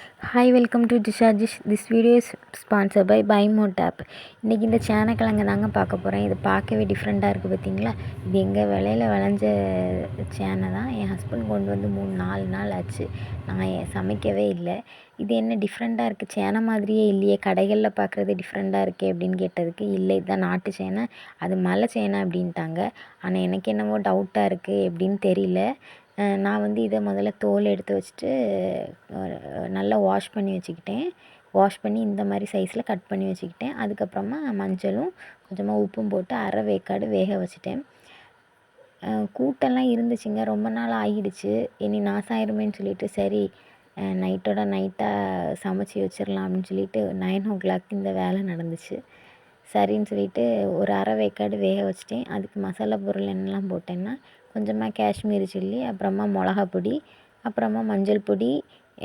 Hi welcome to டிஷார்ஜிஷ். This video is sponsor by பைமோட் app. இன்றைக்கி இந்த சேனக்கிழங்கு தாங்க பார்க்க போகிறேன். இது பார்க்கவே டிஃப்ரெண்ட்டாக இருக்குது பார்த்தீங்களா. இது எங்கள் விளையில விளைஞ்ச சேனை தான். என் ஹஸ்பண்ட் கொண்டு வந்து 3-4 நாள் ஆச்சு. நான் சமைக்கவே இல்லை. இது என்ன டிஃப்ரெண்ட்டாக இருக்குது, சேனை மாதிரியே இல்லையே, கடைகளில் பார்க்குறது டிஃப்ரெண்ட்டாக இருக்கே அப்படின்னு கேட்டதுக்கு, இல்லை இதுதான் நாட்டு சேனை, அது மலை சேனை அப்படின்ட்டாங்க. ஆனால் எனக்கு என்னவோ டவுட்டாக இருக்குது, எப்படின்னு தெரியல. நான் வந்து இதை முதல்ல தோல் எடுத்து வச்சுட்டு நல்லா வாஷ் பண்ணி வச்சுக்கிட்டேன். வாஷ் பண்ணி இந்த மாதிரி சைஸில் கட் பண்ணி வச்சுக்கிட்டேன். அதுக்கப்புறமா மஞ்சளும் கொஞ்சமாக உப்பும் போட்டு அரை வேக்காடு வேக வச்சுட்டேன். கூட்டெல்லாம் இருந்துச்சுங்க, ரொம்ப நாள் ஆகிடுச்சு. இனி நாசாயிருமேன்னு சொல்லிட்டு சரி நைட்டோட நைட்டாக சமைச்சி வச்சிடலாம் அப்படின்னு சொல்லிட்டு 9 o'clock இந்த வேலை நடந்துச்சு. சரின்னு சொல்லிட்டு ஒரு அரை வேக்காடு வேக வச்சுட்டேன். அதுக்கு மசாலா பொருள் என்னெல்லாம் போட்டேன்னா, கொஞ்சமாக காஷ்மீரி சில்லி, அப்புறமா மிளகா பொடி, அப்புறமா மஞ்சள் பொடி.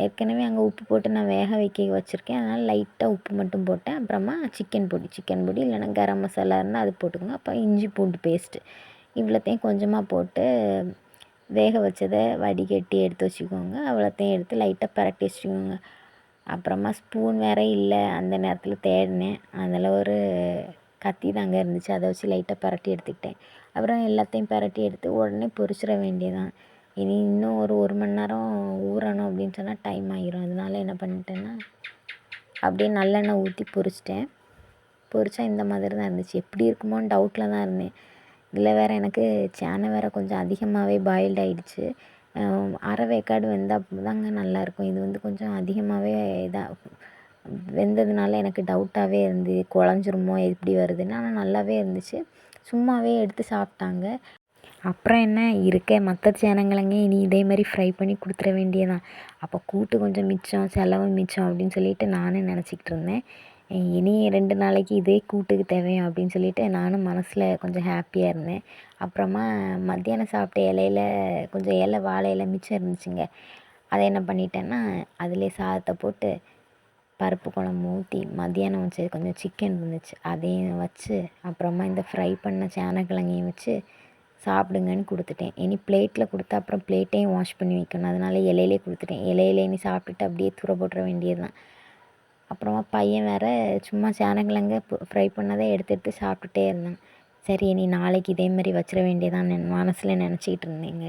ஏற்கனவே அங்கே உப்பு போட்டு நான் வேக வைக்க வச்சுருக்கேன், அதனால் லைட்டாக உப்பு மட்டும் போட்டேன். அப்புறமா சிக்கன் பொடி இல்லைன்னா கரம் மசாலா இருந்தால் அது போட்டுக்கோங்க. அப்புறம் இஞ்சி பூண்டு பேஸ்ட்டு இவ்வளோத்தையும் கொஞ்சமாக போட்டு வேக வச்சதை வடிகட்டி எடுத்து வச்சுக்கோங்க. அவ்வளோத்தையும் எடுத்து லைட்டாக பரட்டி வச்சுக்கோங்க. அப்புறமா ஸ்பூன் வேறு இல்லை, அந்த நேரத்தில் தேடினேன். அதில் ஒரு கத்தி தாங்க இருந்துச்சு, அதை வச்சு லைட்டாக பரட்டி எடுத்துக்கிட்டேன். அப்புறம் எல்லாத்தையும் பரட்டி எடுத்து உடனே பொரிச்சிட வேண்டியதான். இனி இன்னும் ஒரு மணி நேரம் ஊறணும் அப்படின்னு சொன்னால் டைம் ஆகிரும். அதனால என்ன பண்ணிட்டேன்னா, அப்படியே நல்லெண்ணெய் ஊற்றி பொரிச்சிட்டேன். பொரிச்சா இந்த மாதிரி தான் இருந்துச்சு. எப்படி இருக்குமோன்னு டவுட்டில் தான் இருந்தேன். இதில் வேறு எனக்கு சேனை வேறு கொஞ்சம் அதிகமாகவே பாயில்ட் ஆகிடுச்சு. அரை வேக்காடு வெந்தால் தாங்க நல்லாயிருக்கும். இது வந்து கொஞ்சம் அதிகமாகவே இதாக வெந்ததுனால எனக்கு டவுட்டாகவே இருந்து குழஞ்சிருமோ எப்படி வருதுன்னு. ஆனால் நல்லாவே இருந்துச்சு. சும்மாவே எடுத்து சாப்பிட்டாங்க. அப்புறம் என்ன இருக்க மற்ற சேனங்கிழங்கு இனி இதே மாதிரி ஃப்ரை பண்ணி கொடுத்துட வேண்டியதான். அப்போ கூட்டு கொஞ்சம் மிச்சம், செலவும் மிச்சம் அப்படின்னு சொல்லிட்டு நானும் நினச்சிக்கிட்டு இருந்தேன். இனி 2 நாளைக்கு இதே கூட்டுக்கு தேவையும் அப்படின்னு சொல்லிட்டு நானும் மனசில் கொஞ்சம் ஹாப்பியாக இருந்தேன். அப்புறமா மத்தியானம் சாப்பிட்ட இலையில கொஞ்சம் வாழை இலை மிச்சம் இருந்துச்சுங்க. அதை என்ன பண்ணிட்டேன்னா, அதிலே சாதத்தை போட்டு பருப்பு குழம்பு ஊற்றி, மத்தியானம் வச்சு கொஞ்சம் சிக்கன் இருந்துச்சு அதையும் வச்சு, அப்புறமா இந்த ஃப்ரை பண்ண சேனக்கிழங்கையும் வச்சு சாப்பிடுங்கன்னு கொடுத்துட்டேன். இனி பிளேட்டில் கொடுத்தா அப்புறம் பிளேட்டையும் வாஷ் பண்ணி வைக்கணும். அதனால் இலையிலே கொடுத்துட்டேன். இலையில இனி சாப்பிட்டுட்டு அப்படியே தூர போட்டுற வேண்டியது தான். அப்புறமா பையன் வேறு சும்மா சேனக்கிழங்க ஃப்ரை பண்ணதை எடுத்து சாப்பிட்டுட்டே இருந்தான். சரி இனி நாளைக்கு இதே மாதிரி வச்சிட வேண்டியதான் மனசில் நினச்சிக்கிட்டு இருந்தேங்க.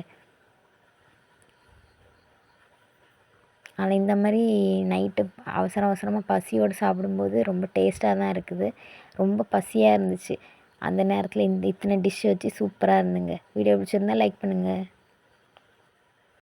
ஆனால் இந்த மாதிரி நைட்டு அவசரமாக பசியோடு சாப்பிடும்போது ரொம்ப டேஸ்ட்டாக தான் இருக்குது. ரொம்ப பசியாக இருந்துச்சு. அந்த நேரத்தில் இத்தனை டிஷ் வச்சு சூப்பராக இருந்துங்க. வீடியோ பிடிச்சிருந்தா லைக் பண்ணுங்கள்.